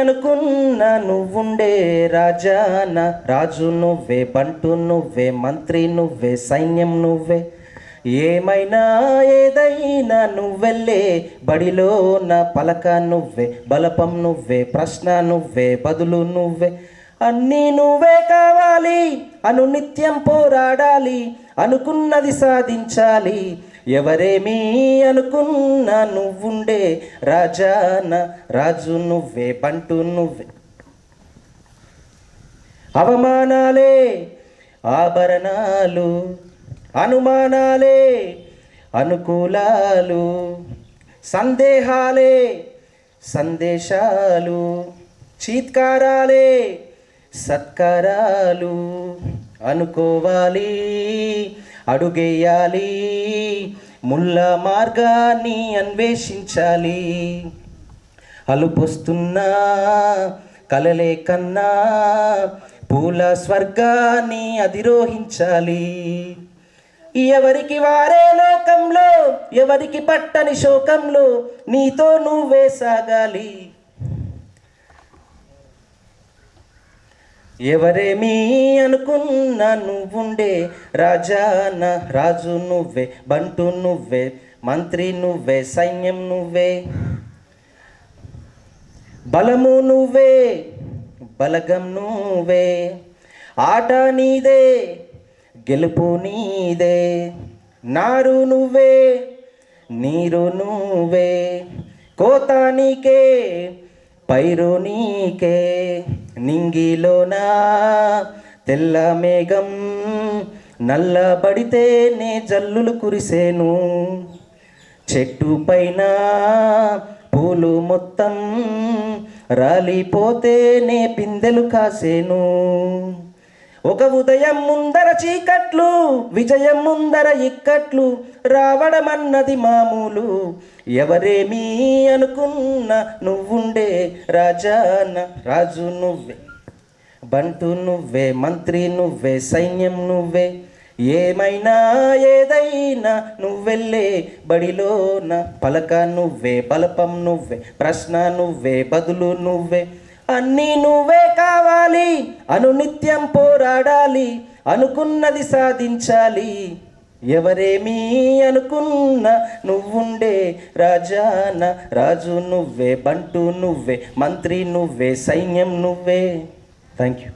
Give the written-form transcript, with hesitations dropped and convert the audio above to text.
అనుకున్నా నువ్వుండే రాజాన, రాజు నువ్వే, బంటు నువ్వే, మంత్రి నువ్వే, సైన్యం నువ్వే. ఏమైనా ఏదైనా నువ్వెళ్ళే బడిలో నా పలక నువ్వే, బలపం నువ్వే, ప్రశ్న నువ్వే, బదులు నువ్వే. అన్నీ నువ్వే కావాలి, నిత్యం పోరాడాలి, అనుకున్నది సాధించాలి. ఎవరేమీ అనుకున్నా నువ్వుండే రాజాన, రాజు నువ్వే, బంటు నువ్వే. అవమానాలే ఆభరణాలు, అనుమానాలే అనుకూలాలు, సందేహాలే సందేశాలు, చీత్కారాలే సత్కారాలు. అనుకోవాలి, అడుగేయాలి, ముళ్ళ మార్గాన్ని అన్వేషించాలి. అలుపొస్తున్నా కలలే కన్నా పూల స్వర్గాన్ని అధిరోహించాలి. ఎవరికి వారే లోకంలో, ఎవరికి పట్టని శోకంలో, నీతో నువ్వే సాగాలి. ఎవరేమీ అనుకున్నా నువ్వుండే రాజాన, రాజు నువ్వే, బంటు నువ్వే, మంత్రి నువ్వే, సైన్యం నువ్వే. బలము నువ్వే, బలగం నువ్వే, ఆట నీదే, గెలుపు నీదే. నారు నువ్వే, నీరు నువ్వే, కోత నీకే, పైరు నీకే. నింగిలోనా తెల్ల మేఘం నల్లబడితేనే జల్లులు కురిసేను. చెట్టు పైన పూలు మొత్తం రాలిపోతేనే పిందెలు కాసేను. ఒక ఉదయం ముందర చీకట్లు, విజయం ముందర ఇక్కట్లు, రావడమన్నది మామూలు. ఎవరేమీ అనుకున్నా నువ్వుండే రాజాన, రాజు నువ్వే, బంటు నువ్వే, మంత్రి నువ్వే, సైన్యం నువ్వే. ఏమైనా ఏదైనా నువ్వెళ్ళే బడిలోన పలక నువ్వే, బలపం నువ్వే, ప్రశ్న నువ్వే, బదులు నువ్వే. అన్నీ నువ్వే కావాలి, నిత్యం పోరాడాలి, అనుకున్నది సాధించాలి. ఎవరేమీ అనుకున్నా నువ్వుండే రాజాన, రాజు నువ్వే, బంటు నువ్వే, మంత్రి నువ్వే, సైన్యం నువ్వే. Thank you.